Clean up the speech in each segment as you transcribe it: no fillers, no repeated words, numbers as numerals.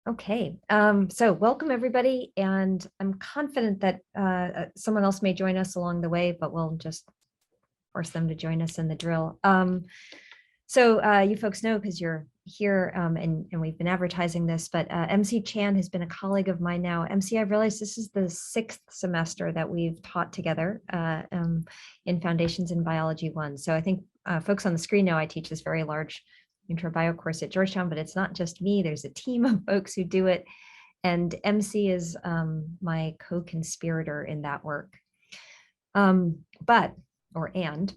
Okay, so welcome everybody, and I'm confident that someone else may join us along the way, but we'll just force them to join us in the drill. So you folks know because you're here and we've been advertising this, but MC Chan has been a colleague of mine now. MC, I've realized this is the sixth semester that we've taught together in Foundations in Biology 1. So I think folks on the screen know I teach this very large intro bio course at Georgetown, but it's not just me. There's a team of folks who do it. And MC is my co-conspirator in that work. But, or and,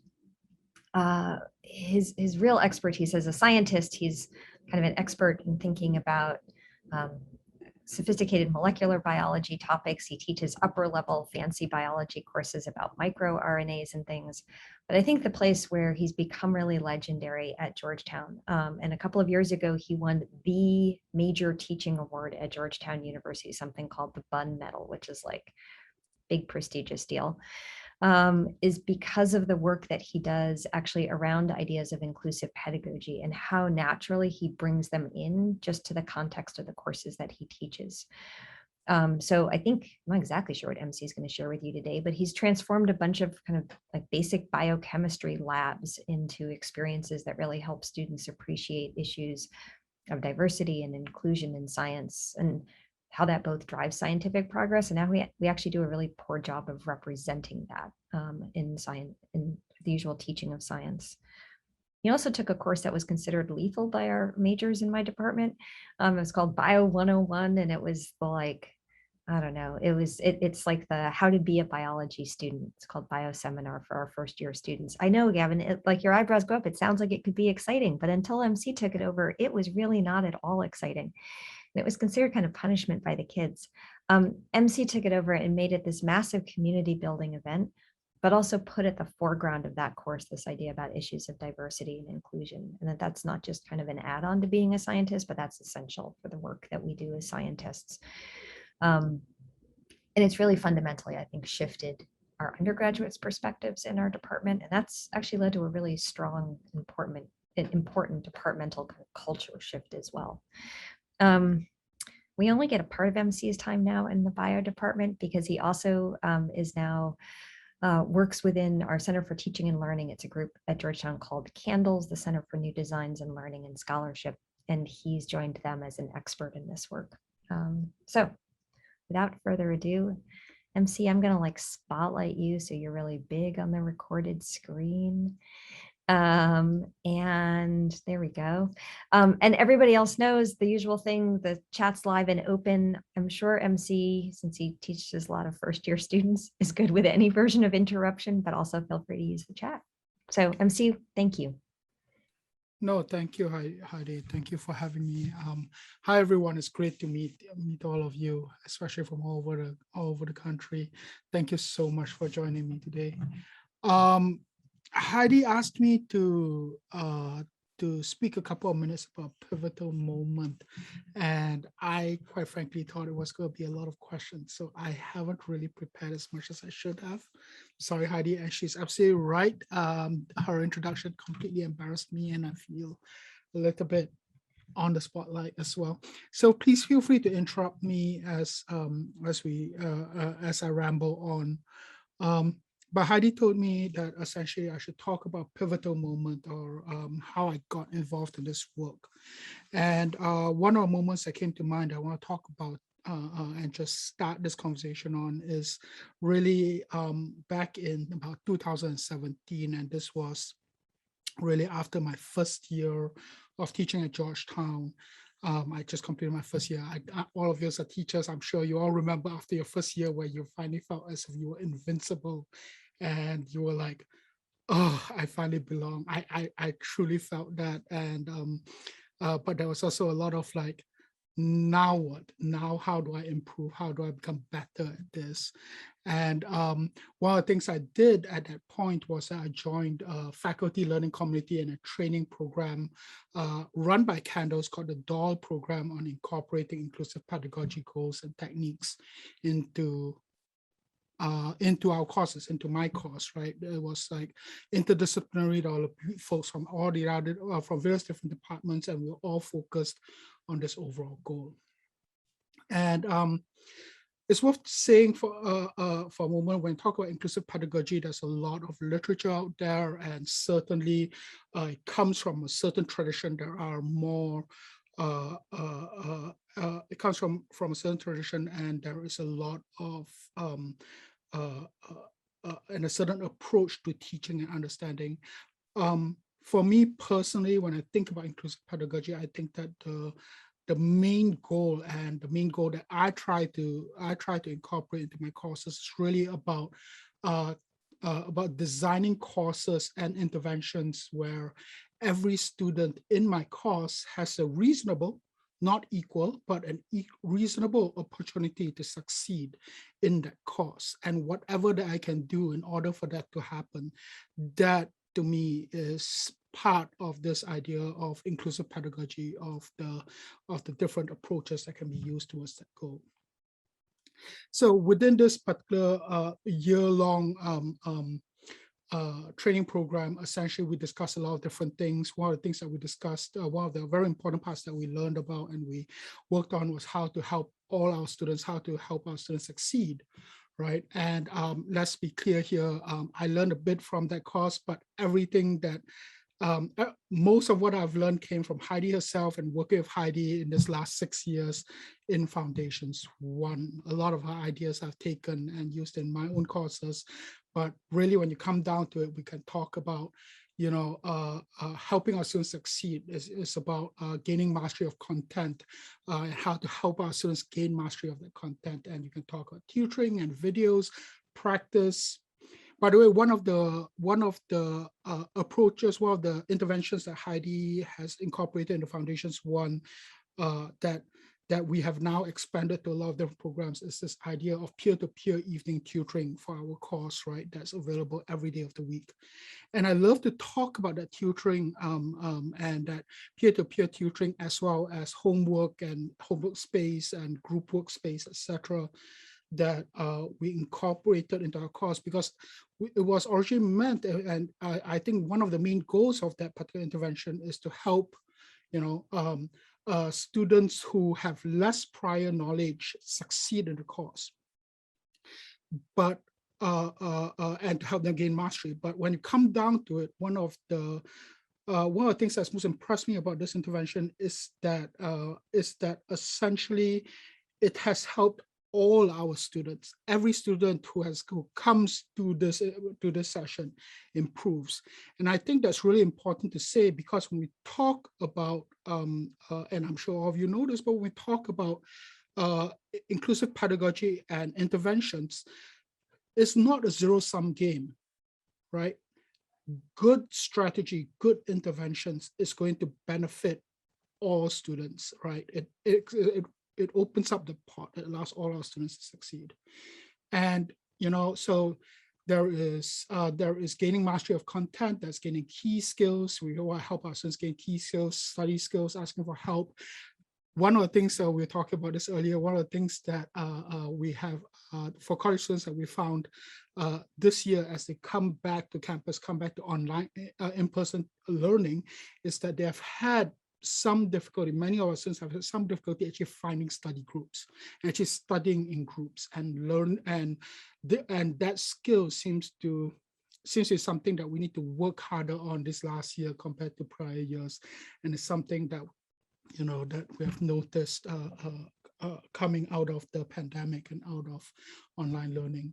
his real expertise as a scientist, he's kind of an expert in thinking about sophisticated molecular biology topics. He teaches upper level fancy biology courses about microRNAs and things. But I think the place where he's become really legendary at Georgetown, and a couple of years ago, he won the major teaching award at Georgetown University, something called the Bunn Medal, which is like big prestigious deal. Is because of the work that he does actually around ideas of inclusive pedagogy and how naturally he brings them in just to the context of the courses that he teaches. So I think I'm not exactly sure what MC is going to share with you today, but he's transformed a bunch of kind of like basic biochemistry labs into experiences that really help students appreciate issues of diversity and inclusion in science and how that both drives scientific progress. And now we actually do a really poor job of representing that in science, in the usual teaching of science. He also took a course that was considered lethal by our majors in my department. It was called Bio 101, and it was the like, I don't know, it's like the how to be a biology student. It's called Bio Seminar for our first year students. I know, Gavin, like your eyebrows go up. It sounds like it could be exciting, but until MC took it over, it was really not at all exciting. It was considered kind of punishment by the kids. MC took it over and made it this massive community building event, but also put at the foreground of that course this idea about issues of diversity and inclusion, and that's not just kind of an add-on to being a scientist, but that's essential for the work that we do as scientists. And it's really fundamentally, I think, shifted our undergraduates' perspectives in our department, and that's actually led to a really strong, important departmental culture shift as well. We only get a part of MC's time now in the bio department because he also is now works within our Center for Teaching and Learning. It's a group at Georgetown called Candles, the Center for New Designs in Learning and Scholarship, and he's joined them as an expert in this work. So without further ado, MC, I'm gonna like spotlight you so you're really big on the recorded screen. And there we go. And everybody else knows the usual thing, the chat's live and open. I'm sure MC, since he teaches a lot of first year students, is good with any version of interruption, but also feel free to use the chat. So MC, thank you. No, thank you, Heidi. Thank you for having me. Hi, everyone. It's great to meet all of you, especially from all over the country. Thank you so much for joining me today. Heidi asked me to speak a couple of minutes about pivotal moment, and I quite frankly thought it was going to be a lot of questions, so I haven't really prepared as much as I should have. Sorry, Heidi, and she's absolutely right. Her introduction completely embarrassed me, and I feel a little bit on the spotlight as well. So please feel free to interrupt me as I ramble on. But Heidi told me that essentially I should talk about pivotal moment or how I got involved in this work. And one of the moments that came to mind I want to talk about and just start this conversation on is really back in about 2017. And this was really after my first year of teaching at Georgetown. I just completed my first year. All of you as teachers, I'm sure you all remember after your first year where you finally felt as if you were invincible and you were like, oh, I finally belong. I truly felt that. And but there was also a lot of like, now what? Now how do I improve? How do I become better at this? And one of the things I did at that point was I joined a faculty learning community and a training program run by Candles called the DOL program on incorporating inclusive pedagogy goals and techniques into our courses, into my course, right? It was like interdisciplinary, all of folks from all the other, from various different departments, and we were all focused on this overall goal. And it's worth saying for a moment, when talk about inclusive pedagogy, there's a lot of literature out there, and certainly it comes from a certain tradition. There are more, it comes from a certain tradition, and there is a lot of and a certain approach to teaching and understanding. For me personally, when I think about inclusive pedagogy, I think that the main goal that I try to incorporate into my courses is really about designing courses and interventions where every student in my course has a reasonable, not equal, but an reasonable opportunity to succeed in that course. And whatever that I can do in order for that to happen, that to me is part of this idea of inclusive pedagogy, of the different approaches that can be used towards that goal. So within this particular year-long training program, essentially we discussed a lot of different things. One of the things that we discussed, one of the very important parts that we learned about and we worked on was how to help all our students, succeed. Right. And let's be clear here. I learned a bit from that course, but everything that most of what I've learned came from Heidi herself and working with Heidi in this last 6 years in Foundations 1. A lot of her ideas I've taken and used in my own courses. But really, when you come down to it, we can talk about, helping our students succeed is about gaining mastery of content, and how to help our students gain mastery of that content. And you can talk about tutoring and videos, practice. By the way, one of the approaches, one of the interventions that Heidi has incorporated in the Foundations 1 that we have now expanded to a lot of different programs is this idea of peer-to-peer evening tutoring for our course, right? That's available every day of the week. And I love to talk about that tutoring and that peer-to-peer tutoring, as well as homework and homework space and group workspace, etc., that we incorporated into our course, because it was originally meant, and I think one of the main goals of that particular intervention is to help, students who have less prior knowledge succeed in the course, but and to help them gain mastery. But when you come down to it, one of the things that's most impressed me about this intervention is that essentially it has helped all our students. Every student who comes to this session improves. And I think that's really important to say, because when we talk about, and I'm sure all of you know this, but when we talk about inclusive pedagogy and interventions, it's not a zero-sum game, right? Good strategy, good interventions is going to benefit all students, right? It opens up the pot. It allows all our students to succeed. And, so there is gaining mastery of content, that's gaining key skills. We want to help our students gain key skills, study skills, asking for help. One of the things that we were talking about this earlier, one of the things that we have for college students that we found this year as they come back to campus, come back to online, in-person learning, is that they have had some difficulty. Many of our students have had some difficulty actually finding study groups, actually studying in groups and learn, and that skill seems to be something that we need to work harder on this last year compared to prior years, and it's something that that we have noticed coming out of the pandemic and out of online learning.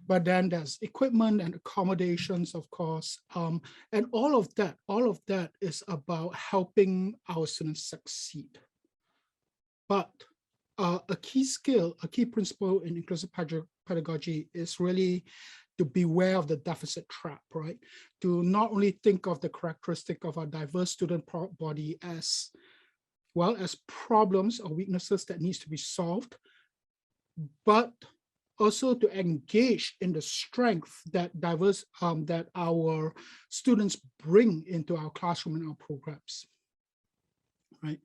But then there's equipment and accommodations, of course, and all of that is about helping our students succeed. But a key skill, a key principle in inclusive pedagogy is really to beware of the deficit trap, right? To not only think of the characteristic of a diverse student body as well as problems or weaknesses that needs to be solved, but also to engage in the strength that that our students bring into our classroom and our programs, right?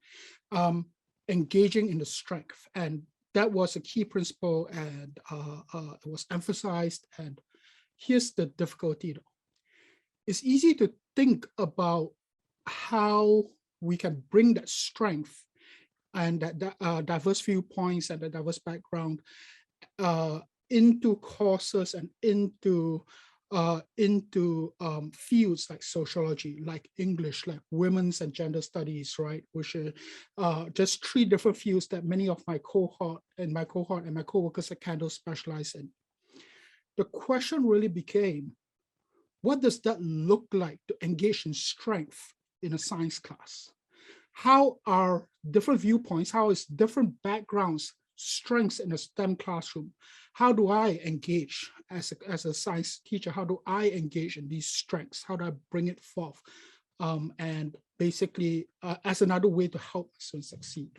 Engaging in the strength, and that was a key principle, and it was emphasized. And here's the difficulty, though. It's easy to think about how we can bring that strength and that diverse viewpoints and the diverse background into courses and into fields like sociology, like English, like women's and gender studies, right? Which are just 3 different fields that many of my cohort and my coworkers at Candle specialize in. The question really became, what does that look like to engage in strength in a science class? How are different viewpoints, how is different backgrounds strengths in a STEM classroom? How do I engage as a science teacher? How do I engage in these strengths? How do I bring it forth? And basically as another way to help students succeed.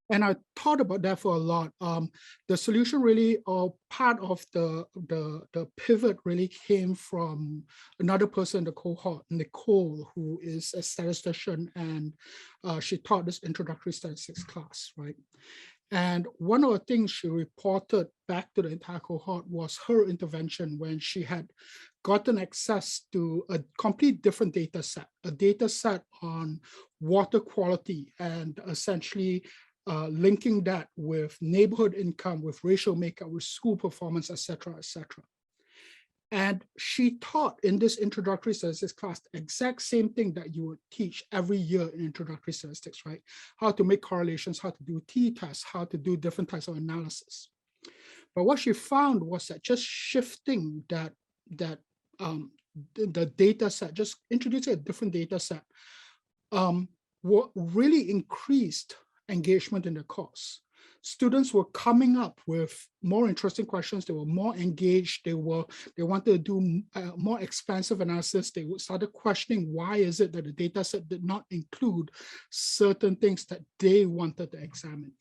And I thought about that for a lot. The solution really, or part of the pivot really came from another person in the cohort, Nicole, who is a statistician, and she taught this introductory statistics class, right? And one of the things she reported back to the entire cohort was her intervention when she had gotten access to a complete different data set, a data set on water quality, and essentially linking that with neighborhood income, with racial makeup, with school performance, et cetera, et cetera. And she taught in this introductory statistics class the exact same thing that you would teach every year in introductory statistics, right? How to make correlations, how to do t-tests, how to do different types of analysis. But what she found was that just shifting the data set, just introducing a different data set, what really increased engagement in the course. Students were coming up with more interesting questions. They were more engaged. They wanted to do more expansive analysis. They started questioning, why is it that the data set did not include certain things that they wanted to examine?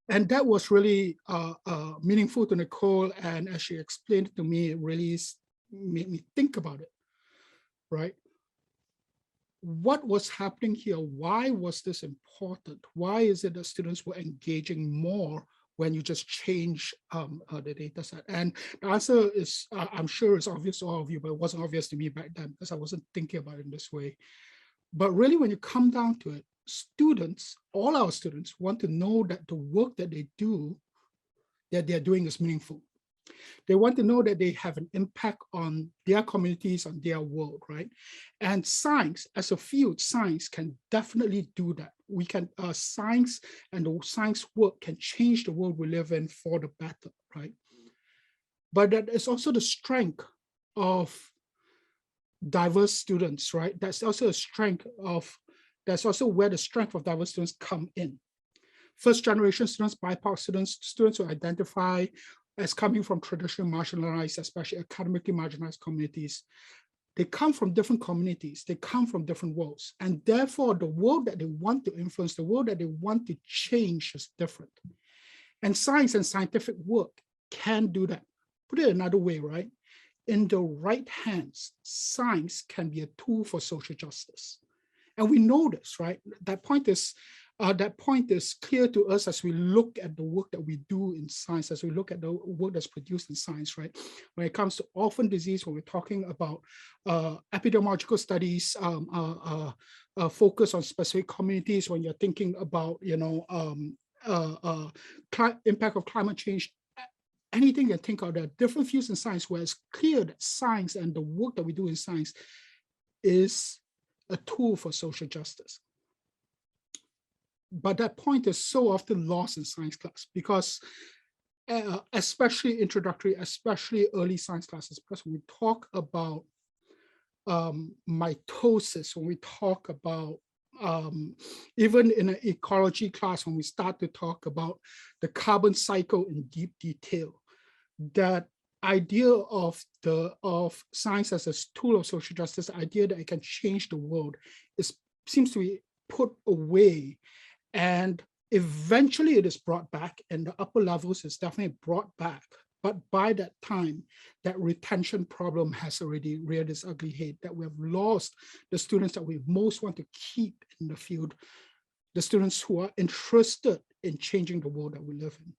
And that was really meaningful to Nicole. And as she explained it to me, it really made me think about it, right? What was happening here? Why was this important? Why is it that students were engaging more when you just change the data set? And the answer is, I'm sure it's obvious to all of you, but it wasn't obvious to me back then because I wasn't thinking about it in this way. But really, when you come down to it, students, all our students, want to know that the work that they do, that they're doing is meaningful. They want to know that they have an impact on their communities, on their world, right? And science, as a field, science can definitely do that. We can, science and the science work can change the world we live in for the better, right? But that is also the strength of diverse students, right? That's also a strength of, that's also where the strength of diverse students come in. First generation students, BIPOC students, students who identify as coming from traditionally marginalized, especially academically marginalized communities. They come from different communities, they come from different worlds, and therefore the world that they want to influence, the world that they want to change is different. And science and scientific work can do that. Put it another way, right? In the right hands, science can be a tool for social justice. And we know this, right? That point is clear to us as we look at the work that we do in science, as we look at the work that's produced in science, right? When it comes to orphan disease, when we're talking about epidemiological studies, focus on specific communities, when you're thinking about, impact of climate change, anything you think of, there are different views in science where it's clear that science and the work that we do in science is a tool for social justice. But that point is so often lost in science class because especially introductory, especially early science classes, because when we talk about mitosis, when we talk about even in an ecology class, when we start to talk about the carbon cycle in deep detail, that idea of science as a tool of social justice, the idea that it can change the world, seems to be put away. And eventually it is brought back, and the upper levels is definitely brought back. But by that time, that retention problem has already reared its ugly head, that we have lost the students that we most want to keep in the field, the students who are interested in changing the world that we live in,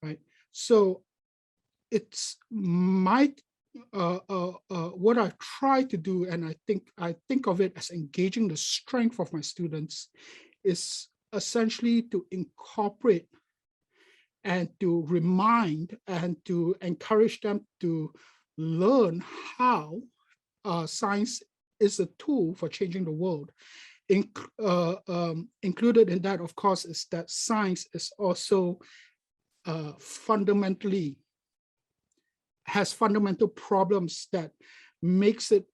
right? So it's my what I try to do, and I think of it as engaging the strength of my students, is essentially to incorporate and to remind and to encourage them to learn how science is a tool for changing the world. Included in that, of course, is that science is also fundamentally has fundamental problems that makes it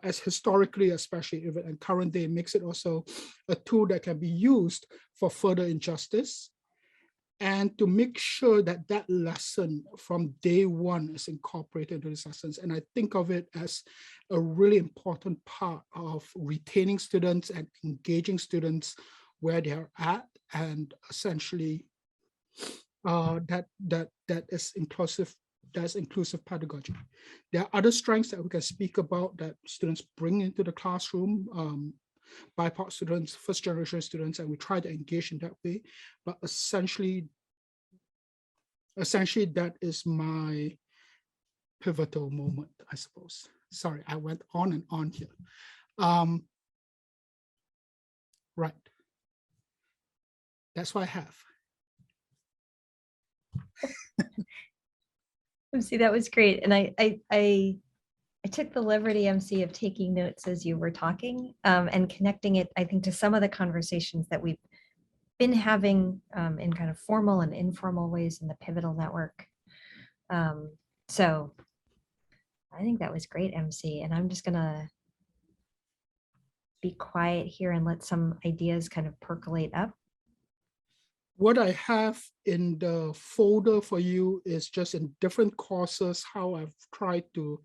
as historically, especially even in current day, makes it also a tool that can be used for further injustice, and to make sure that that lesson from day one is incorporated into these lessons. And I think of it as a really important part of retaining students and engaging students where they're at, and essentially that is inclusive. That's inclusive pedagogy. There are other strengths that we can speak about that students bring into the classroom, BIPOC students, first generation students, and we try to engage in that way. But essentially that is my pivotal moment, I suppose. Sorry, I went on and on here. Right. That's what I have. MC, that was great. And I took the liberty, MC, of taking notes as you were talking, and connecting it, I think, to some of the conversations that we've been having in kind of formal and informal ways in the Pivotal Network. So I think that was great, MC. And I'm just gonna be quiet here and let some ideas kind of percolate up. What I have in the folder for you is just in different courses, how I've tried to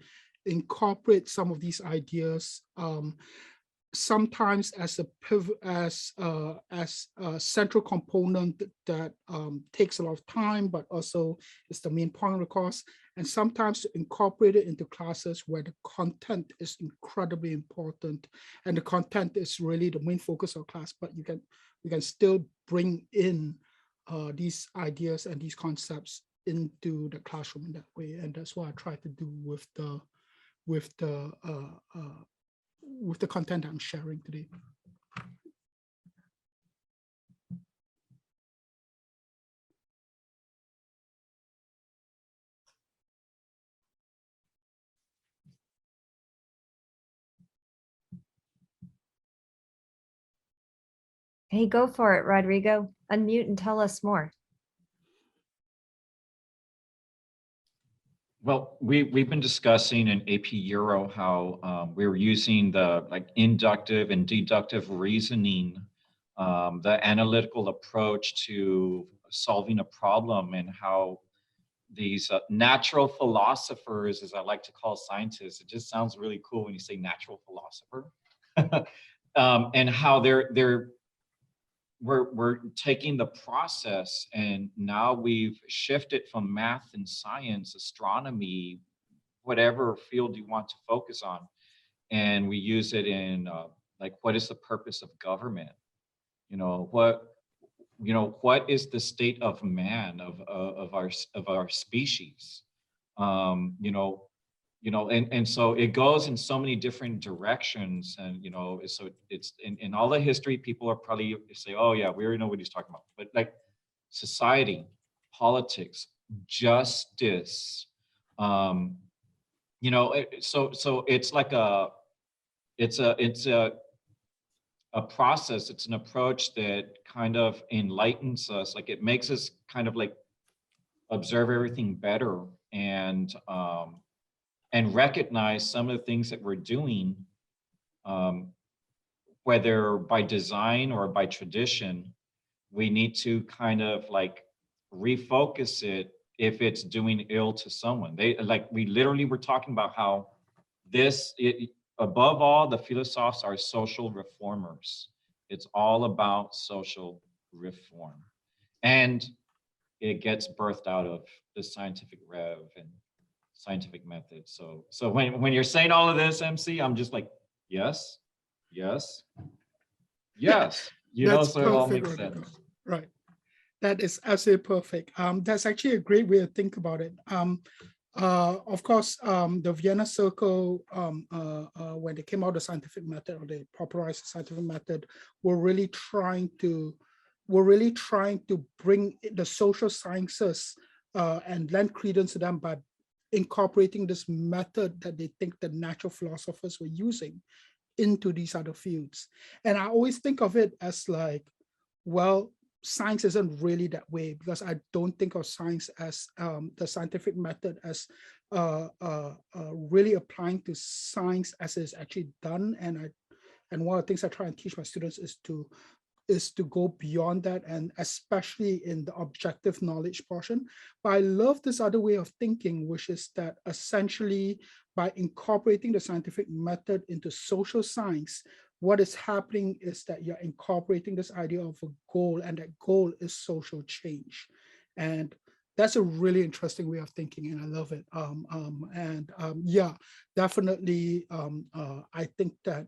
incorporate some of these ideas, sometimes as a central component that takes a lot of time, but also is the main point of the course, and sometimes to incorporate it into classes where the content is incredibly important, and the content is really the main focus of class, but we can still bring in these ideas and these concepts into the classroom in that way. And that's what I try to do with the content I'm sharing today. Hey, go for it, Rodrigo. Unmute and tell us more. Well, we've been discussing in AP Euro how we were using the inductive and deductive reasoning, the analytical approach to solving a problem, and how these natural philosophers, as I like to call scientists, it just sounds really cool when you say natural philosopher, and how we're taking the process, and now we've shifted from math and science, astronomy, whatever field you want to focus on, and we use it in what is the purpose of government? What is the state of man, of our species? And so it goes in so many different directions, and so it's in all the history, people are probably say, oh yeah, we already know what he's talking about, but like society, politics, justice, so it's like it's a process, it's an approach that kind of enlightens us, like it makes us kind of like observe everything better, and recognize some of the things that we're doing, whether by design or by tradition. We need to kind of like refocus it if it's doing ill to someone. We literally were talking about how above all, the philosophers are social reformers. It's all about social reform. And it gets birthed out of the scientific rev and scientific method. So when you're saying all of this, MC, I'm just like, yes. So it all makes sense. Right. That is absolutely perfect. That's actually a great way to think about it. Of course, the Vienna Circle, when they came out with the scientific method, or they popularized the scientific method, were really trying to bring the social sciences and lend credence to them by incorporating this method that they think the natural philosophers were using into these other fields. And I always think of it as like, well, science isn't really that way, because I don't think of science as the scientific method as really applying to science as it's actually done. And one of the things I try and teach my students is to go beyond that, and especially in the objective knowledge portion. But I love this other way of thinking, which is that essentially by incorporating the scientific method into social science, what is happening is that you're incorporating this idea of a goal, and that goal is social change. And that's a really interesting way of thinking, and I love it. Yeah, definitely. I think that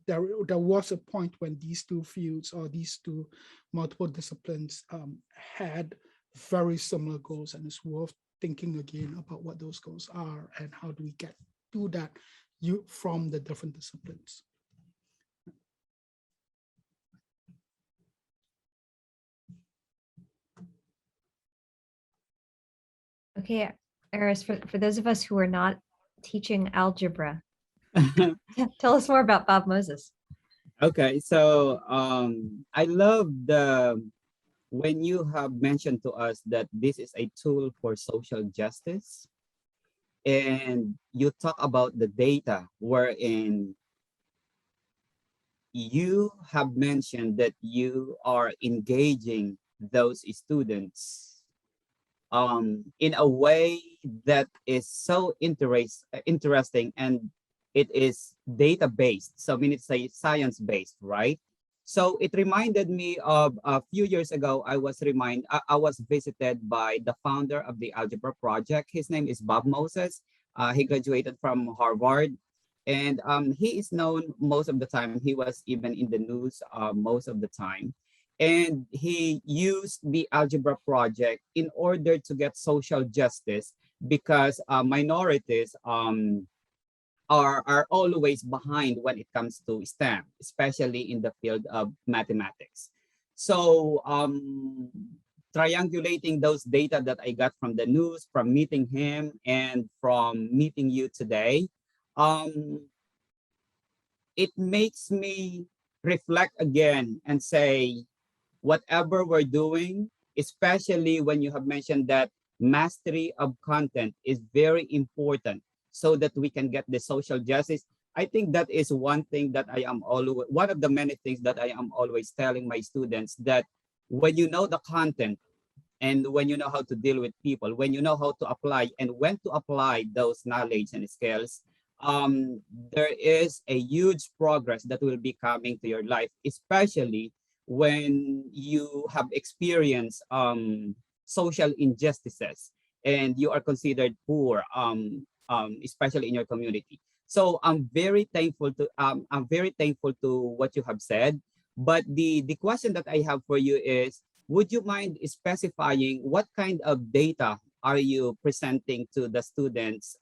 there was a point when these two fields, or these two multiple disciplines, had very similar goals, and it's worth thinking again about what those goals are and how do we get to that from the different disciplines. Okay, Eris, for those of us who are not teaching algebra, tell us more about Bob Moses. Okay, so I love when you have mentioned to us that this is a tool for social justice, and you talk about the data wherein you have mentioned that you are engaging those students in a way that is so interesting, and it is data based. So I mean, it's a science based, right? So it reminded me of a few years ago. I was visited by the founder of the Algebra Project. His name is Bob Moses. He graduated from Harvard, and he is known most of the time. He was even in the news most of the time. And he used the Algebra Project in order to get social justice, because minorities are always behind when it comes to STEM, especially in the field of mathematics. So triangulating those data that I got from the news, from meeting him, and from meeting you today, it makes me reflect again and say, whatever we're doing, especially when you have mentioned that mastery of content is very important so that we can get the social justice. I think that is one thing that I am always, one of the many things that I am always telling my students, that when you know the content, and when you know how to deal with people, when you know how to apply and when to apply those knowledge and skills, there is a huge progress that will be coming to your life, especially when you have experienced social injustices and you are considered poor, especially in your community. So I'm very thankful to what you have said. But the question that I have for you is, would you mind specifying what kind of data are you presenting to the students?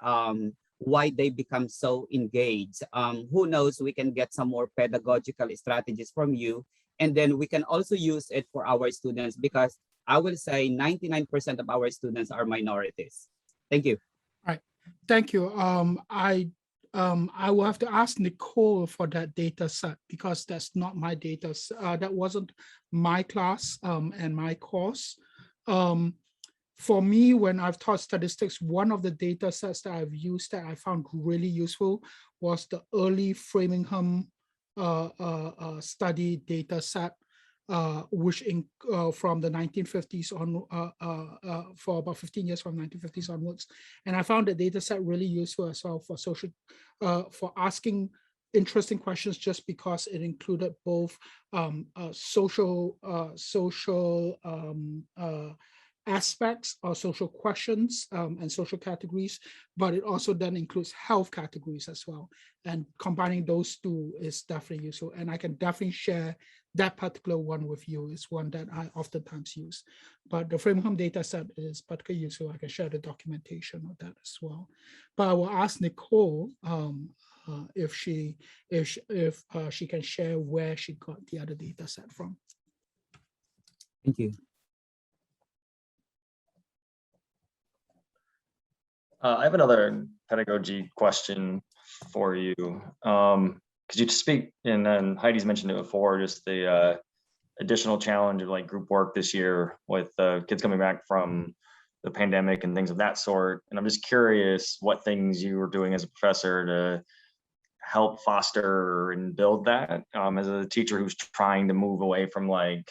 Why they become so engaged? Who knows, we can get some more pedagogical strategies from you, and then we can also use it for our students, because I will say 99% of our students are minorities. Thank you. All right, thank you. I will have to ask Nicole for that data set, because that's not my data. That wasn't my class and my course. For me, when I've taught statistics, one of the data sets that I've used that I found really useful was the early Framingham study data set, which from the 1950s on, for about 15 years from 1950s onwards. And I found the data set really useful as well for social, for asking interesting questions, just because it included both social aspects or social questions and social categories, but it also then includes health categories as well. And combining those two is definitely useful. And I can definitely share that particular one with you is one that I oftentimes use. But the frame data set is particularly useful. I can share the documentation of that as well. But I will ask Nicole if she can share where she got the other data set from. Thank you. I have another pedagogy question for you. Could you speak, and then Heidi's mentioned it before, just the additional challenge of like group work this year with kids coming back from the pandemic and things of that sort. And I'm just curious what things you were doing as a professor to help foster and build that as a teacher who's trying to move away from like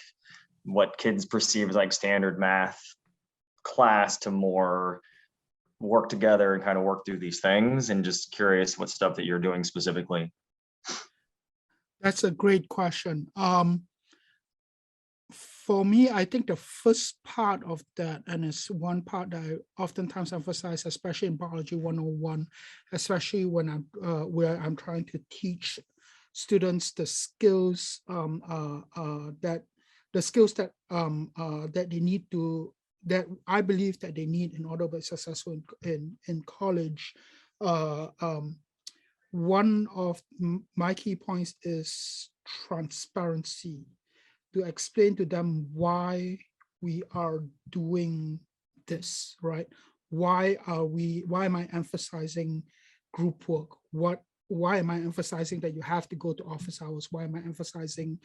what kids perceive as like standard math class to more work together and kind of work through these things, and just curious what stuff that you're doing specifically. That's a great question. For me, I think the first part of that, and it's one part that I oftentimes emphasize, especially in Biology 101, especially when I'm where I'm trying to teach students the skills that they need to, that I believe that they need in order to be successful in college. One of my key points is transparency, to explain to them why we are doing this, right? Why am I emphasizing group work? Why am I emphasizing that you have to go to office hours? Why am I emphasizing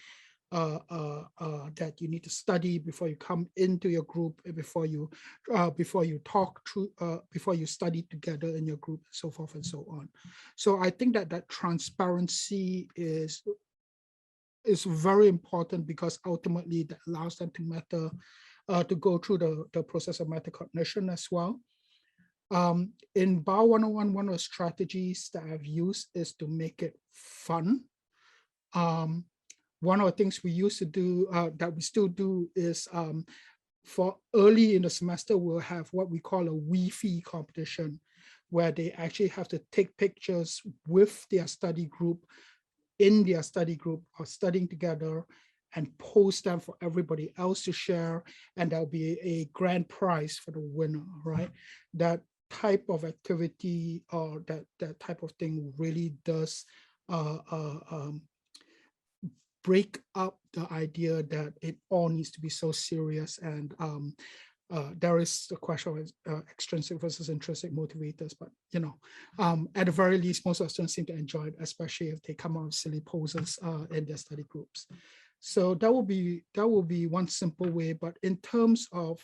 that you need to study before you come into your group, before you talk through, before you study together in your group, and so forth and so on. So I think that transparency is very important, because ultimately that allows them to go through the process of metacognition as well. In Bio 101, one of the strategies that I've used is to make it fun. One of the things we used to do, that we still do, is for early in the semester, we'll have what we call a Wi-Fi competition, where they actually have to take pictures with their study group, in their study group, or studying together, and post them for everybody else to share, and there'll be a grand prize for the winner, right? That type of activity, or that type of thing, really does break up the idea that it all needs to be so serious. And there is a question of extrinsic versus intrinsic motivators, but at the very least, most of the students seem to enjoy it, especially if they come out with silly poses in their study groups. So that will be one simple way. But in terms of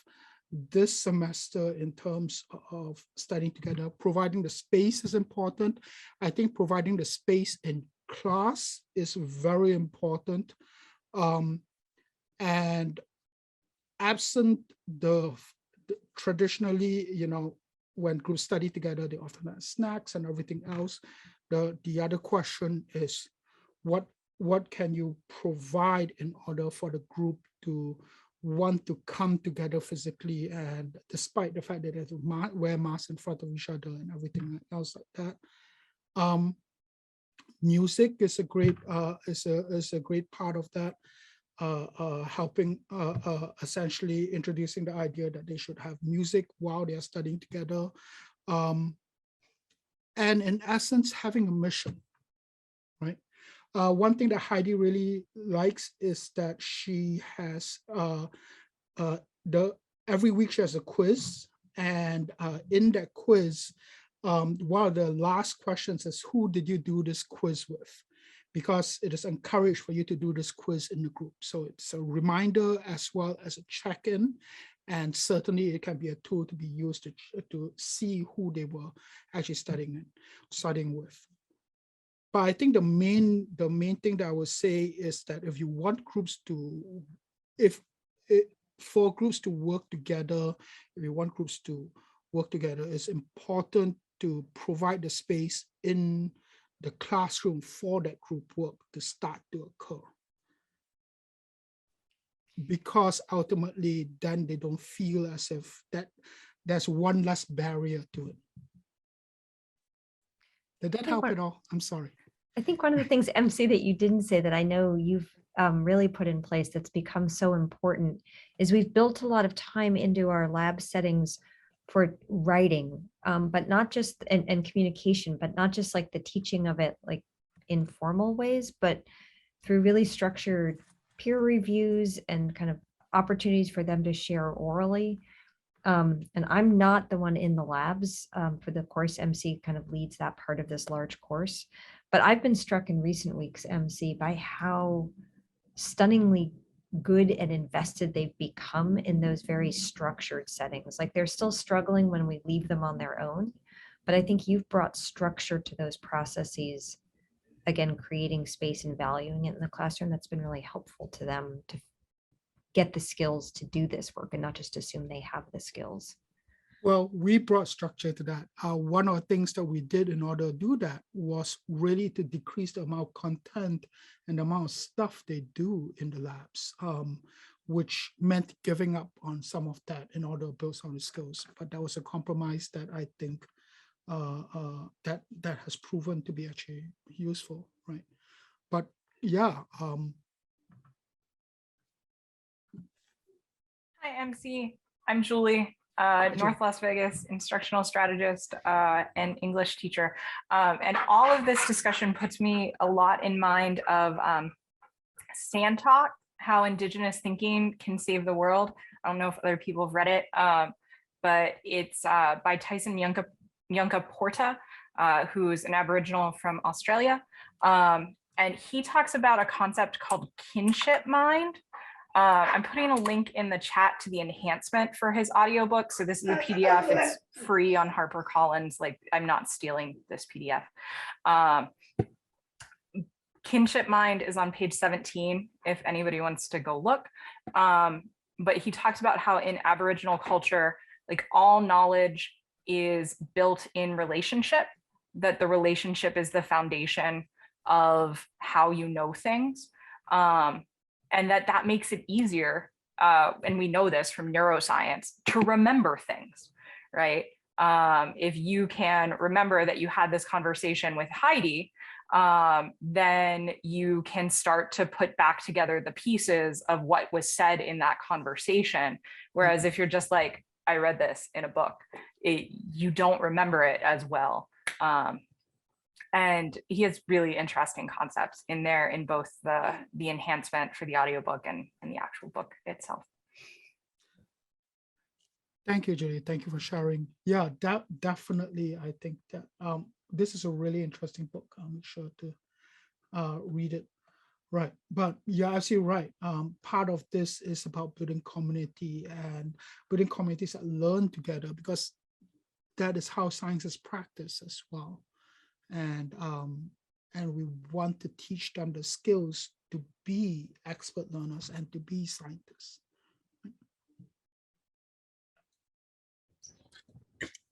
this semester, in terms of studying together, providing the space is important. I think providing the space in class is very important, and absent the traditionally, when groups study together, they often have snacks and everything else. The other question is, what can you provide in order for the group to want to come together physically, and despite the fact that they have to wear masks in front of each other and everything else like that. Music is a great part of that, helping essentially introducing the idea that they should have music while they are studying together, and in essence having a mission, right? One thing that Heidi really likes is that she has every week she has a quiz, and in that quiz, one of the last questions is, who did you do this quiz with? Because it is encouraged for you to do this quiz in the group. So it's a reminder as well as a check-in, and certainly it can be a tool to be used to see who they were actually studying with. But I think the main thing that I would say is that if you want groups to, for groups to work together, if you want groups to work together, it's important to provide the space in the classroom for that group work to start to occur. Because ultimately, then they don't feel as if that there's one less barrier to it. Did that help at all? I'm sorry. I think one of the things, MC, that you didn't say that I know you've really put in place that's become so important is we've built a lot of time into our lab settings for writing, but not just, and communication, but not just like the teaching of it like in formal ways, but through really structured peer reviews and kind of opportunities for them to share orally. And I'm not the one in the labs for the course. MC kind of leads that part of this large course, but I've been struck in recent weeks, MC, by how stunningly good and invested they've become in those very structured settings. Like they're still struggling when we leave them on their own, but I think you've brought structure to those processes, again, creating space and valuing it in the classroom. That's been really helpful to them to get the skills to do this work and not just assume they have the skills. Well, we brought structure to that. One of the things that we did in order to do that was really to decrease the amount of content and the amount of stuff they do in the labs, which meant giving up on some of that in order to build some of the skills. But that was a compromise that I think that has proven to be actually useful, right? But yeah. Hi, MC. I'm Julie. North Las Vegas instructional strategist and English teacher. And all of this discussion puts me a lot in mind of Sand Talk, How Indigenous Thinking Can Save the World. I don't know if other people have read it, but it's by Tyson Yunka Porta, who's an Aboriginal from Australia. And he talks about a concept called Kinship Mind. I'm putting a link in the chat to the enhancement for his audiobook. So this is a PDF, it's free on HarperCollins. Like I'm not stealing this PDF. Kinship Mind is on page 17, if anybody wants to go look. But he talks about how in Aboriginal culture, like all knowledge is built in relationship, that the relationship is the foundation of how you know things. And that makes it easier, and we know this from neuroscience, to remember things, right? If you can remember that you had this conversation with Heidi, then you can start to put back together the pieces of what was said in that conversation. Whereas if you're just like, I read this in a book, you don't remember it as well. And he has really interesting concepts in there in both the enhancement for the audiobook and the actual book itself. Thank you, Julie. Thank you for sharing. Yeah, definitely. I think that this is a really interesting book. I'll make sure to read it. Right. But yeah, absolutely right. Part of this is about building community and building communities that learn together, because that is how science is practiced as well. And we want to teach them the skills to be expert learners and to be scientists.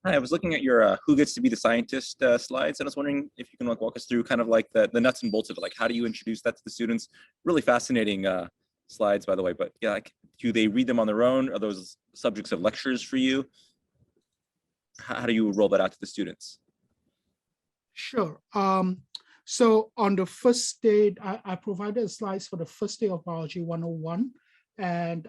Hi, I was looking at your who gets to be the scientist slides, and I was wondering if you can walk us through kind of like the nuts and bolts of it, like how do you introduce that to the students? Really fascinating slides, by the way, but yeah, like, do they read them on their own? Are those subjects of lectures for you? How do you roll that out to the students? Sure. So on the first day, I provided slides for the first day of Biology 101. And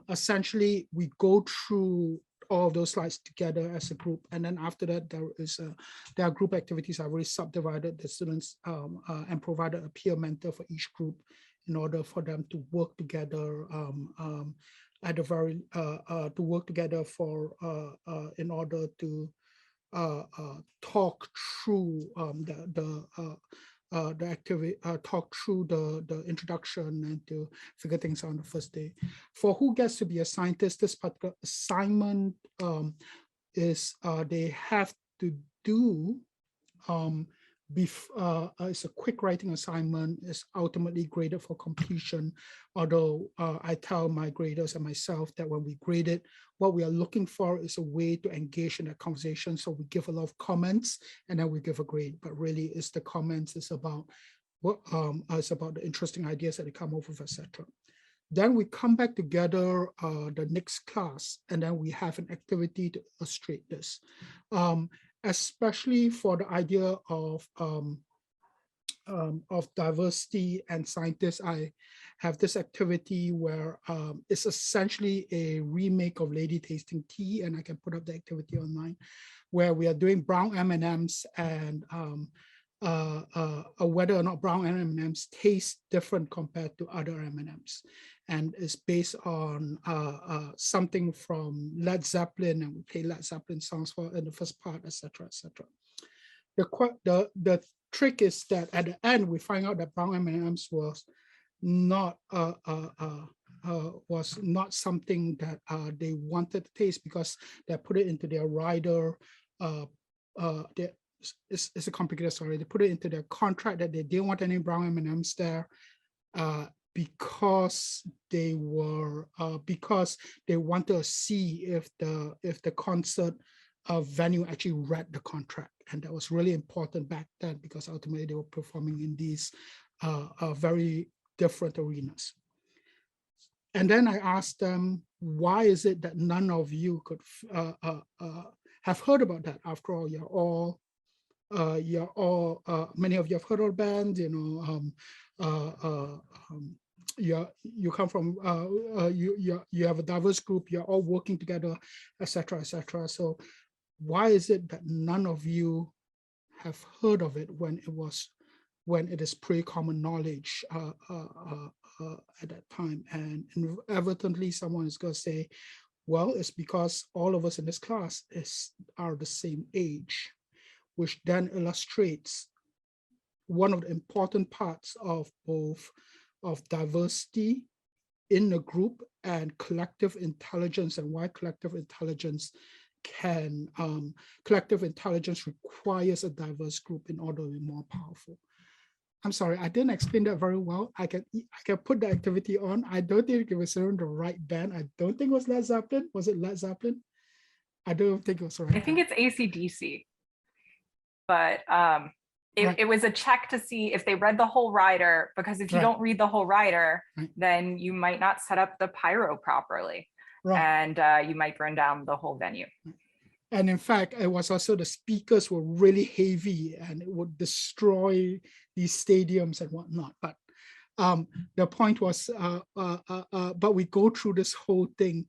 essentially, we go through all of those slides together as a group. And then after that, there are group activities. I've already subdivided the students and provided a peer mentor for each group in order for them to work together at a very, to work together for, in order to talk through the activity, talk through the introduction and to figure things out on the first day. For who gets to be a scientist, this particular assignment is they have to do, it's a quick writing assignment, is ultimately graded for completion. Although I tell my graders and myself that when we grade it, what we are looking for is a way to engage in a conversation. So we give a lot of comments and then we give a grade, but really it's the comments, it's about what it's about the interesting ideas that they come up with, etc. Then we come back together the next class, and then we have an activity to illustrate this. Especially for the idea of of diversity and scientists, I have this activity where it's essentially a remake of Lady Tasting Tea, and I can put up the activity online, where we are doing brown M&Ms and whether or not brown M&Ms taste different compared to other M&Ms. And it's based on something from Led Zeppelin, and we play Led Zeppelin songs in the first part, etc., etc. The trick is that at the end, we find out that brown M&Ms was not something that they wanted to taste, because they put it into their rider. It's a complicated story. They put it into their contract that they didn't want any brown M&Ms there because they wanted to see if the concert venue actually read the contract. And that was really important back then, because ultimately they were performing in these very different arenas. And then I asked them, why is it that none of you could have heard about that? After all, many of you have heard of bands, you come from, you have a diverse group, you're all working together, etc., etc. So why is it that none of you have heard of it when it is pre-common knowledge at that time? And inevitably someone is going to say, well, it's because all of us in this class are the same age, which then illustrates one of the important parts of both of diversity in the group and collective intelligence, and why collective intelligence requires a diverse group in order to be more powerful. I'm sorry, I didn't explain that very well. I can put the activity on. I don't think it was the right band. I don't think it was Led Zeppelin. Was it Led Zeppelin? I don't think it was right. I think it's AC/DC, but it was a check to see if they read the whole rider, because if you don't read the whole rider, then you might not set up the pyro properly, and you might burn down the whole venue. And in fact, it was also the speakers were really heavy and it would destroy these stadiums and whatnot. But the point was, but we go through this whole thing,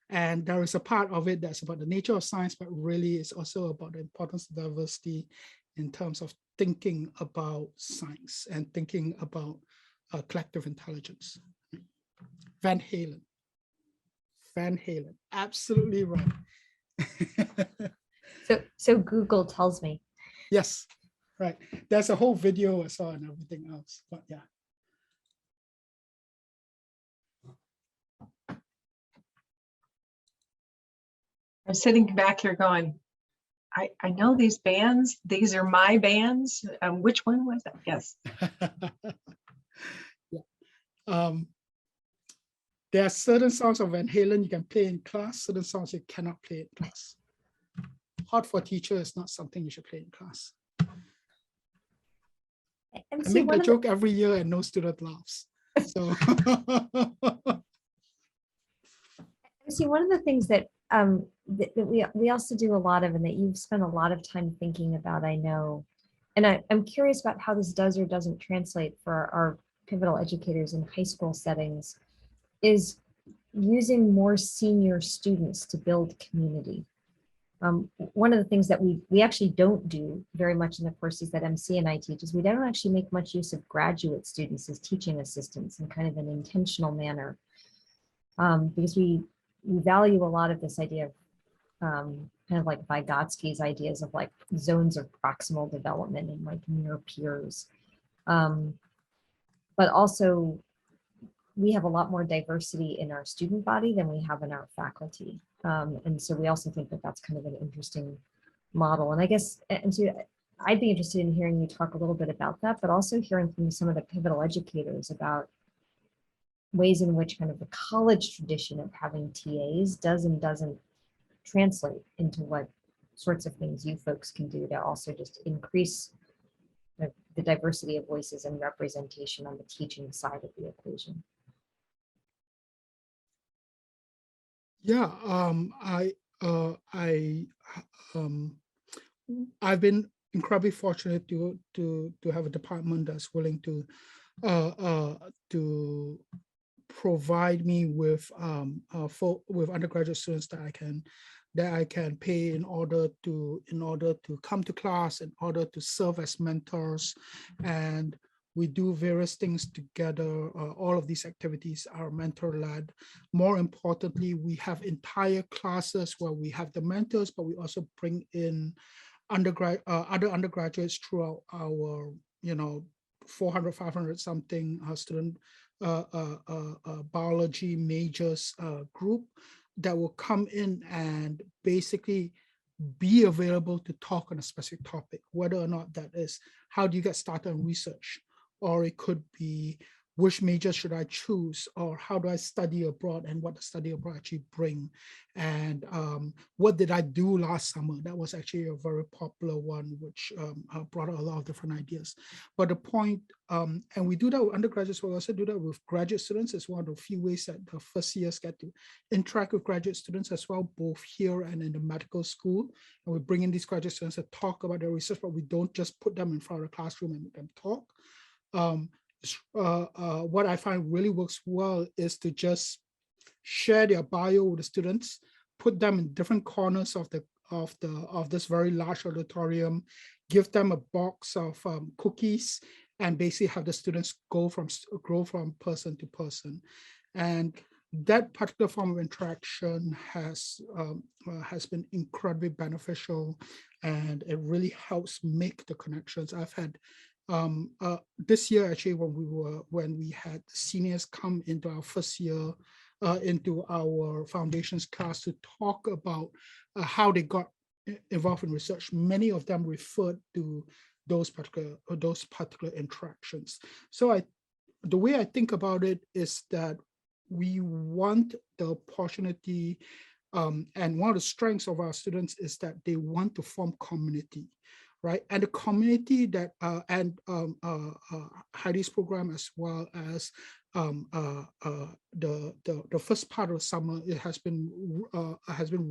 and there is a part of it that's about the nature of science, but really it's also about the importance of diversity in terms of thinking about science and thinking about collective intelligence. Van Halen, absolutely right. So Google tells me. Yes, right. There's a whole video I saw and everything else, but yeah. I'm sitting back here going, I know these bands. These are my bands. Which one was that? Yes. Yeah. There are certain songs of Van Halen you can play in class, certain songs you cannot play in class. Hot for Teacher is not something you should play in class. I make the joke every year and no student laughs. So see, one of the things that that we also do a lot of, and that you've spent a lot of time thinking about, I know, and I'm curious about how this does or doesn't translate for our pivotal educators in high school settings, is using more senior students to build community. One of the things that we actually don't do very much in the courses that MC and I teach is we don't actually make much use of graduate students as teaching assistants in kind of an intentional manner, because we value a lot of this idea of kind of like Vygotsky's ideas of like zones of proximal development and like near peers. But also we have a lot more diversity in our student body than we have in our faculty. And so we also think that that's kind of an interesting model. And I guess, and so I'd be interested in hearing you talk a little bit about that, but also hearing from some of the pivotal educators about ways in which kind of the college tradition of having TAs does and doesn't translate into what sorts of things you folks can do to also just increase the diversity of voices and representation on the teaching side of the equation. Yeah, I've been incredibly fortunate to have a department that's willing to provide me with undergraduate students that I can pay in order to come to class, in order to serve as mentors, and we do various things together. All of these activities are mentor-led. More importantly, we have entire classes where we have the mentors, but we also bring in other undergraduates throughout our 400, 500 something student biology majors group that will come in and basically be available to talk on a specific topic, whether or not that is how do you get started on research, or it could be which major should I choose, or how do I study abroad and what does study abroad actually bring, and what did I do last summer. That was actually a very popular one, which brought out a lot of different ideas. But the point, and we do that with undergraduates, we also do that with graduate students. It's one of the few ways that the first years get to interact with graduate students as well, both here and in the medical school. And we bring in these graduate students to talk about their research, but we don't just put them in front of the classroom and make them talk. What I find really works well is to just share their bio with the students, put them in different corners of this very large auditorium, give them a box of cookies, and basically have the students grow from person to person. And that particular form of interaction has been incredibly beneficial, and it really helps make the connections. I've had this year, actually, when we had seniors come into our first year into our foundations class to talk about how they got involved in research, many of them referred to those particular interactions. So the way I think about it is that we want the opportunity, and one of the strengths of our students is that they want to form community. Right, and the community that Heidi's program, as well as the first part of summer, it has been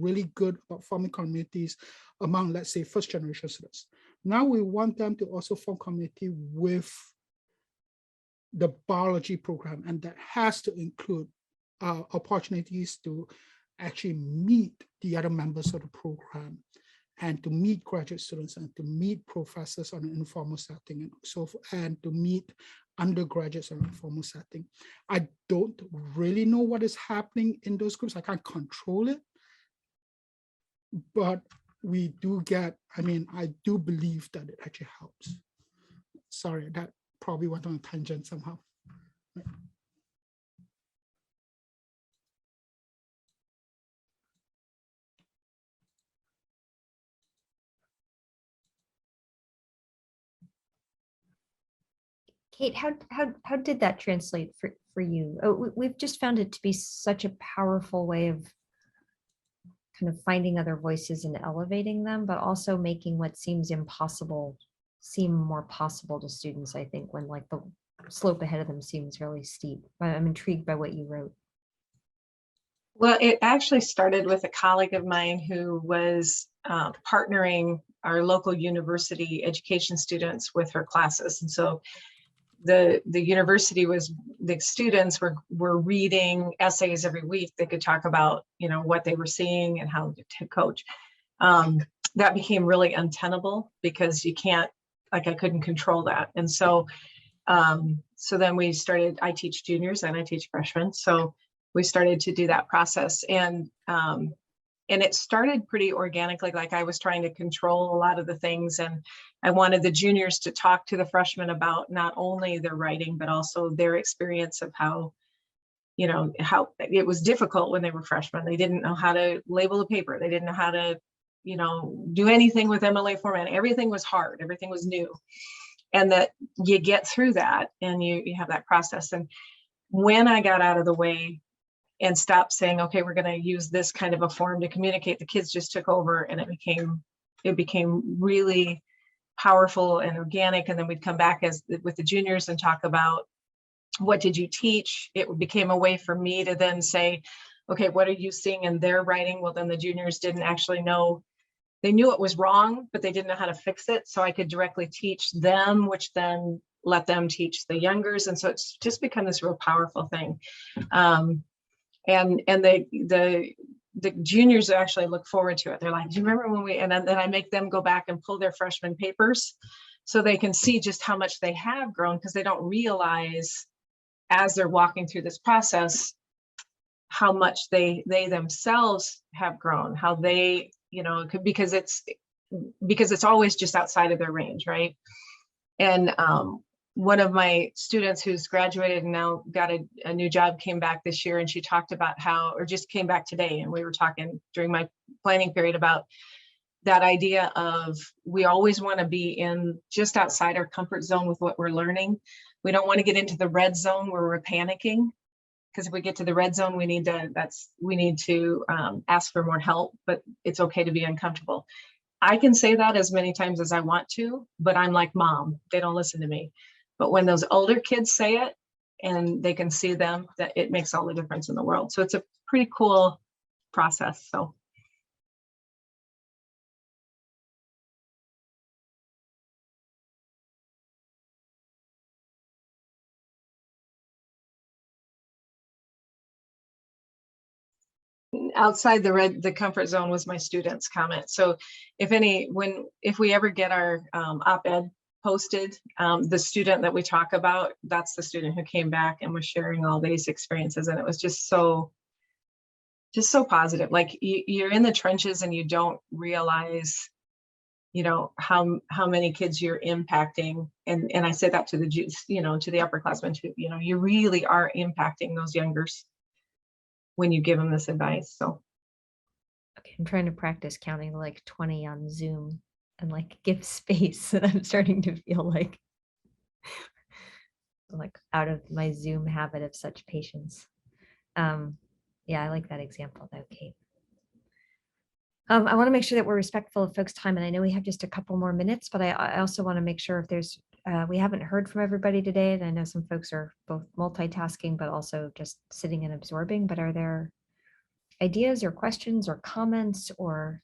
really good about forming communities among, let's say, first generation students. Now we want them to also form community with the biology program, and that has to include opportunities to actually meet the other members of the program, and to meet graduate students, and to meet professors on an informal setting, and to meet undergraduates on an informal setting. I don't really know what is happening in those groups. I can't control it, but we do get, I do believe that it actually helps. Sorry, that probably went on a tangent somehow. Kate, how did that translate for you? We've just found it to be such a powerful way of kind of finding other voices and elevating them, but also making what seems impossible seem more possible to students, I think, when like the slope ahead of them seems really steep. I'm intrigued by what you wrote. Well, it actually started with a colleague of mine who was partnering our local university education students with her classes. And so the university the students were reading essays every week. They could talk about, what they were seeing and how to coach. That became really untenable because you can't, I couldn't control that. And so, so then we started, I teach juniors and I teach freshmen. So we started to do that process, and it started pretty organically. Like I was trying to control a lot of the things, and I wanted the juniors to talk to the freshmen about not only their writing, but also their experience of how it was difficult when they were freshmen. They didn't know how to label a paper. They didn't know how to, do anything with MLA format. Everything was hard. Everything was new. And that you get through that and you have that process. And when I got out of the way and stopped saying, okay, we're going to use this kind of a form to communicate, the kids just took over, and it became really powerful and organic. And then we'd come back with the juniors and talk about, what did you teach? It became a way for me to then say, okay, what are you seeing in their writing? Well, then the juniors didn't actually know. they knew it was wrong, but they didn't know how to fix it. So I could directly teach them, which then let them teach the youngers. And so it's just become this real powerful thing. And the juniors actually look forward to it. They're like, do you remember when we, and then I make them go back and pull their freshman papers so they can see just how much they have grown, because they don't realize as they're walking through this process, how much they themselves have grown, how they, because it's always just outside of their range, right? And one of my students who's graduated and now got a new job came back this year, and she talked about or just came back today, and we were talking during my planning period about that idea of we always want to be in just outside our comfort zone with what we're learning. We don't want to get into the red zone where we're panicking, because if we get to the red zone, we need to ask for more help, but it's okay to be uncomfortable. I can say that as many times as I want to, but I'm like mom, they don't listen to me. But when those older kids say it and they can see them, that it makes all the difference in the world. So it's a pretty cool process. So. Outside the comfort zone was my students' comment. So if we ever get our op-ed posted, the student that we talk about, that's the student who came back and was sharing all these experiences, and it was just so positive. Like you're in the trenches and you don't realize, how many kids you're impacting, and I say that to the to the upperclassmen too. You really are impacting those youngers when you give them this advice. So okay, I'm trying to practice counting to like 20 on Zoom and like give space, and I'm starting to feel like out of my Zoom habit of such patience. Yeah, I like that example though, Kate. I want to make sure that we're respectful of folks' time, and I know we have just a couple more minutes, but I also want to make sure if there's we haven't heard from everybody today, and I know some folks are both multitasking but also just sitting and absorbing, but are there ideas or questions or comments or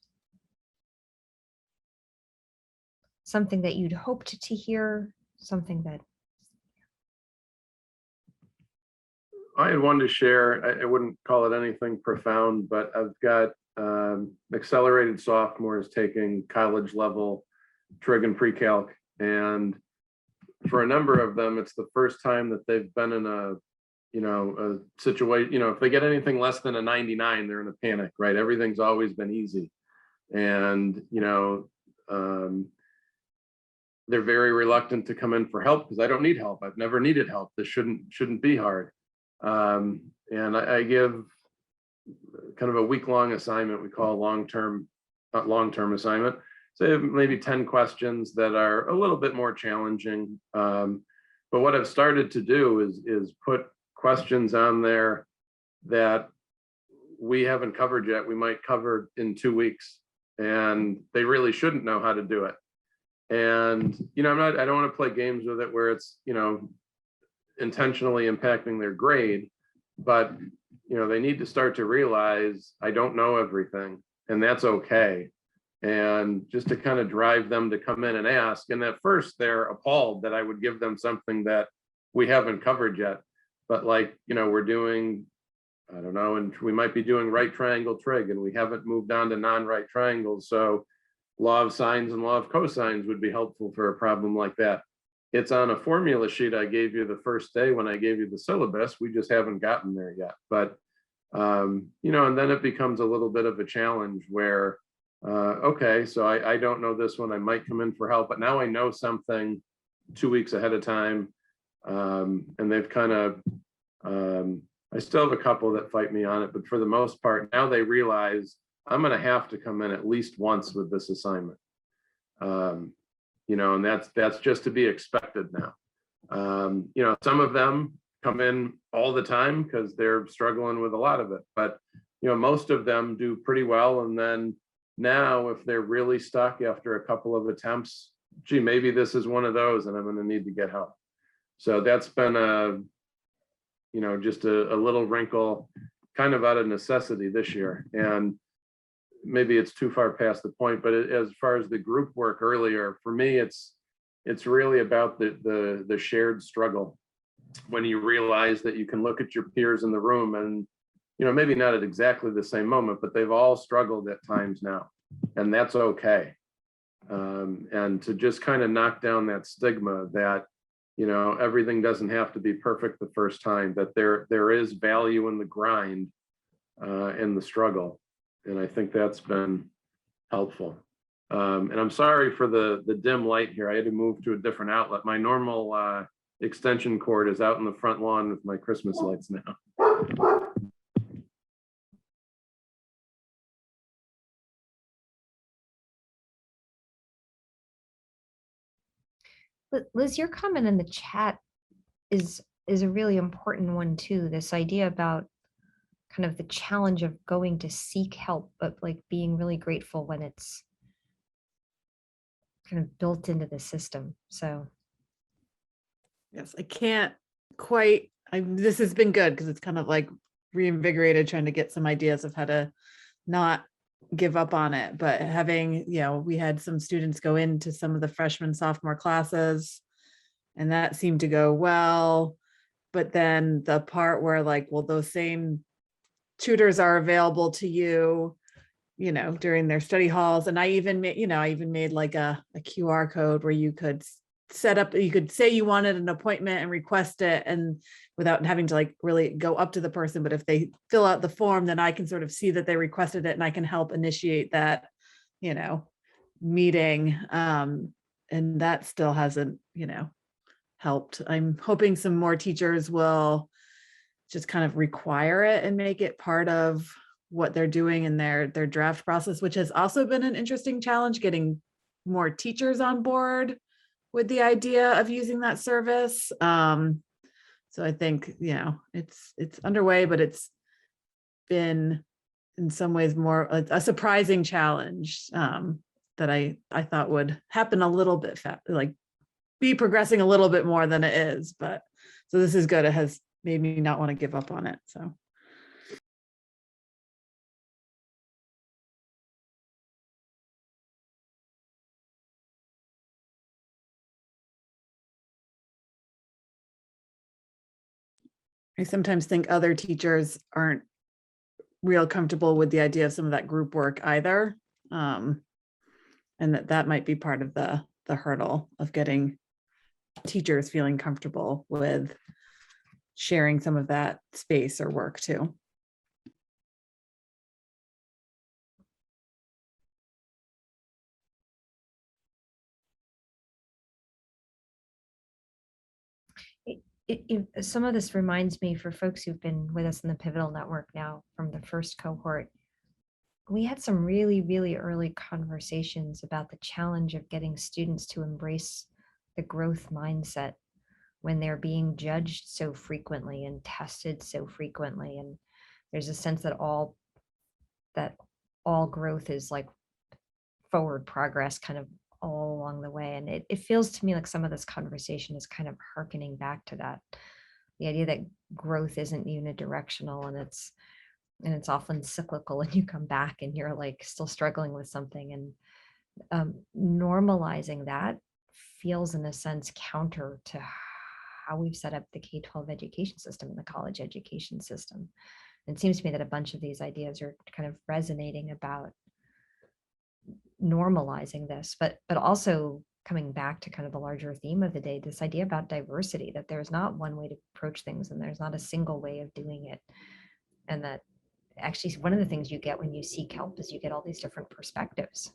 something that you'd hoped to hear, something that I had one to share. I wouldn't call it anything profound, but I've got accelerated sophomores taking college level trig and pre-calc, and for a number of them, it's the first time that they've been in a situation, if they get anything less than a 99, they're in a panic, right? Everything's always been easy. And, they're very reluctant to come in for help because I don't need help. I've never needed help. This shouldn't be hard. And I give kind of a week-long assignment we call long-term assignment. So maybe 10 questions that are a little bit more challenging. But what I've started to do is put questions on there that we haven't covered yet. We might cover in 2 weeks, and they really shouldn't know how to do it. And, I don't want to play games with it where it's, intentionally impacting their grade, but, they need to start to realize I don't know everything, and that's okay. And just to kind of drive them to come in and ask. And at first they're appalled that I would give them something that we haven't covered yet. But we're doing, I don't know, and we might be doing right triangle trig, and we haven't moved on to non-right triangles. So law of sines and law of cosines would be helpful for a problem like that. It's on a formula sheet I gave you the first day when I gave you the syllabus. We just haven't gotten there yet. But, and then it becomes a little bit of a challenge where, okay, so I don't know this one. I might come in for help, but now I know something 2 weeks ahead of time. And they've kind of, I still have a couple that fight me on it, but for the most part, now they realize I'm going to have to come in at least once with this assignment. And that's just to be expected now. Some of them come in all the time because they're struggling with a lot of it, but most of them do pretty well. And then now if they're really stuck after a couple of attempts, gee, maybe this is one of those and I'm going to need to get help. So that's been just a little wrinkle kind of out of necessity this year. And maybe it's too far past the point, but as far as the group work earlier, for me, it's really about the shared struggle. When you realize that you can look at your peers in the room and, maybe not at exactly the same moment, but they've all struggled at times now, and that's okay. And to just kind of knock down that stigma that, everything doesn't have to be perfect the first time, that there is value in the grind, in the struggle. And I think that's been helpful. And I'm sorry for the dim light here. I had to move to a different outlet. My normal extension cord is out in the front lawn with my Christmas lights now. Liz, your comment in the chat is a really important one too. This idea about kind of the challenge of going to seek help, but like being really grateful when it's kind of built into the system. So yes, I can't quite, this has been good because it's kind of like reinvigorated trying to get some ideas of how to not give up on it, but having, we had some students go into some of the freshman, sophomore classes, and that seemed to go well. But then the part where like, well, those same tutors are available to you, during their study halls. And I even made like a QR code where you could set up, you could say you wanted an appointment and request it, and without having to like really go up to the person. But if they fill out the form, then I can sort of see that they requested it and I can help initiate that, meeting. And that still hasn't, helped. I'm hoping some more teachers will just kind of require it and make it part of what they're doing in their draft process, which has also been an interesting challenge, getting more teachers on board with the idea of using that service. So I think, it's underway, but it's been in some ways more a surprising challenge that I thought would happen a little bit like be progressing a little bit more than it is. But so this is good. It has made me not want to give up on it. So. I sometimes think other teachers aren't real comfortable with the idea of some of that group work either. And that might be part of the hurdle of getting teachers feeling comfortable with sharing some of that space or work too. Some of this reminds me, for folks who've been with us in the Pivotal Network now from the first cohort, we had some really, really early conversations about the challenge of getting students to embrace the growth mindset when they're being judged so frequently and tested so frequently. And there's a sense that all growth is like forward progress kind of all along the way. And it feels to me like some of this conversation is kind of hearkening back to that, the idea that growth isn't unidirectional and it's often cyclical, and you come back and you're like still struggling with something. And normalizing that feels in a sense counter to how we've set up the K-12 education system and the college education system. And it seems to me that a bunch of these ideas are kind of resonating about normalizing this, but also coming back to kind of the larger theme of the day, this idea about diversity, that there's not one way to approach things and there's not a single way of doing it. And that actually one of the things you get when you seek help is you get all these different perspectives.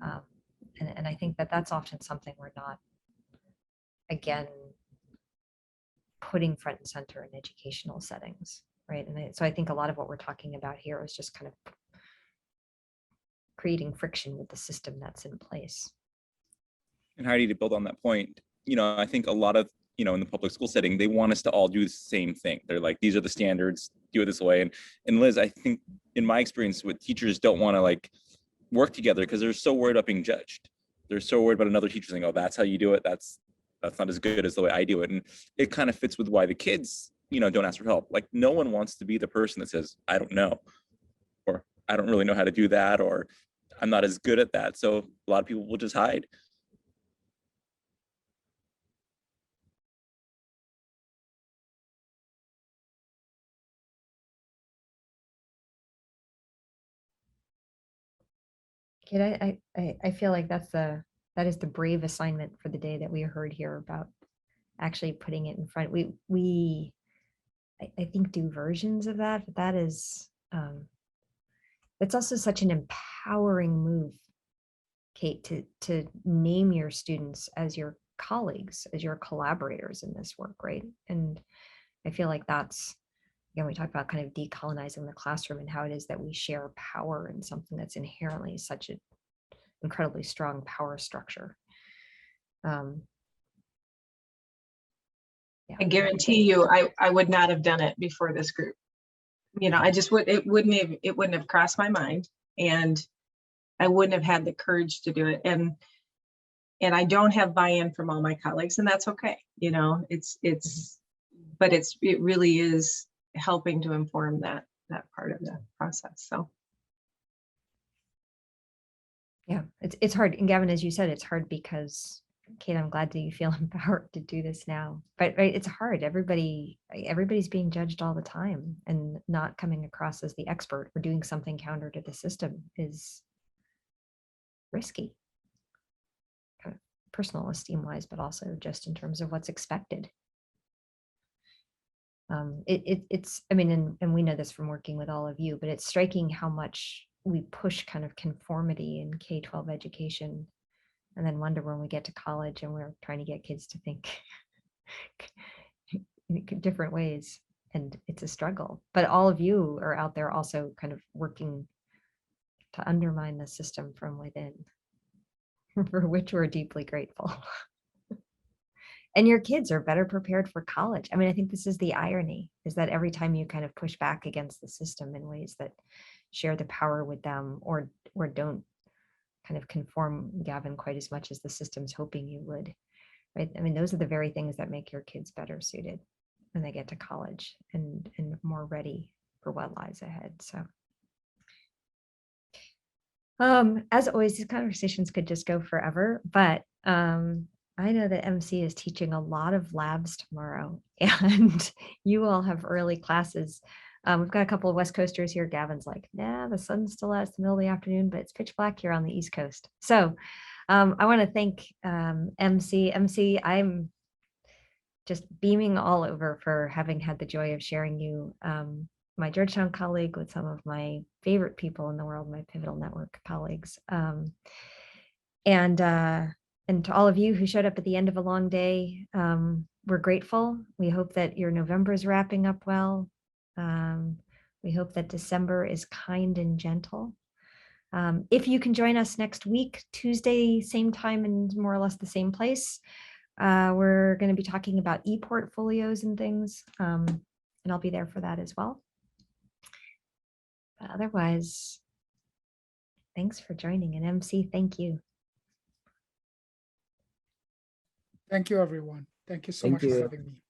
And I think that that's often something we're not, again, putting front and center in educational settings, right? And so I think a lot of what we're talking about here is just kind of creating friction with the system that's in place. And Heidi, to build on that point, I think a lot of, in the public school setting, they want us to all do the same thing. They're like, these are the standards, do it this way. And Liz, I think in my experience with teachers don't want to like work together because they're so worried about being judged. They're so worried about another teacher saying, oh, that's how you do it. That's not as good as the way I do it. And it kind of fits with why the kids, don't ask for help. Like no one wants to be the person that says, I don't know, or I don't really know how to do that, or I'm not as good at that. So a lot of people will just hide. Kid, I feel like that is the brave assignment for the day that we heard here about actually putting it in front. I think do versions of that, but that is it's also such an empowering move, Kate, to name your students as your colleagues, as your collaborators in this work, right? And I feel like that's, again, we talk about kind of decolonizing the classroom and how it is that we share power in something that's inherently such an incredibly strong power structure. Yeah. I guarantee you, I would not have done it before this group. You know, it wouldn't have crossed my mind, and I wouldn't have had the courage to do it. And I don't have buy-in from all my colleagues, and that's okay. You know, but it really is helping to inform that part of the process. So. Yeah, it's hard. And Gavin, as you said, it's hard because, Kate, I'm glad that you feel empowered to do this now. But right, it's hard. Everybody's being judged all the time, and not coming across as the expert or doing something counter to the system is risky. Kind of personal esteem wise, but also just in terms of what's expected. I mean, and we know this from working with all of you, but it's striking how much we push kind of conformity in K-12 education, and then wonder when we get to college and we're trying to get kids to think in different ways, and it's a struggle. But all of you are out there also kind of working to undermine the system from within, for which we're deeply grateful. And your kids are better prepared for college. I mean, I think this is the irony, is that every time you kind of push back against the system in ways that share the power with them, or don't kind of conform, Gavin, quite as much as the system's hoping you would, right? I mean, those are the very things that make your kids better suited when they get to college, and more ready for what lies ahead. So as always, these conversations could just go forever, but I know that MC is teaching a lot of labs tomorrow, and you all have early classes. We've got a couple of West Coasters here. Gavin's like, nah, the sun's still out, it's the middle of the afternoon, but it's pitch black here on the East Coast. So I want to thank MC. MC, I'm just beaming all over for having had the joy of sharing you, my Georgetown colleague, with some of my favorite people in the world, my Pivotal Network colleagues. And to all of you who showed up at the end of a long day, we're grateful. We hope that your November is wrapping up well. We hope that December is kind and gentle. If you can join us next week, Tuesday, same time and more or less the same place, we're going to be talking about e-portfolios and things, and I'll be there for that as well. But otherwise, thanks for joining, and MC, thank you. Thank you, everyone. Thank you so Thank much you. for having me.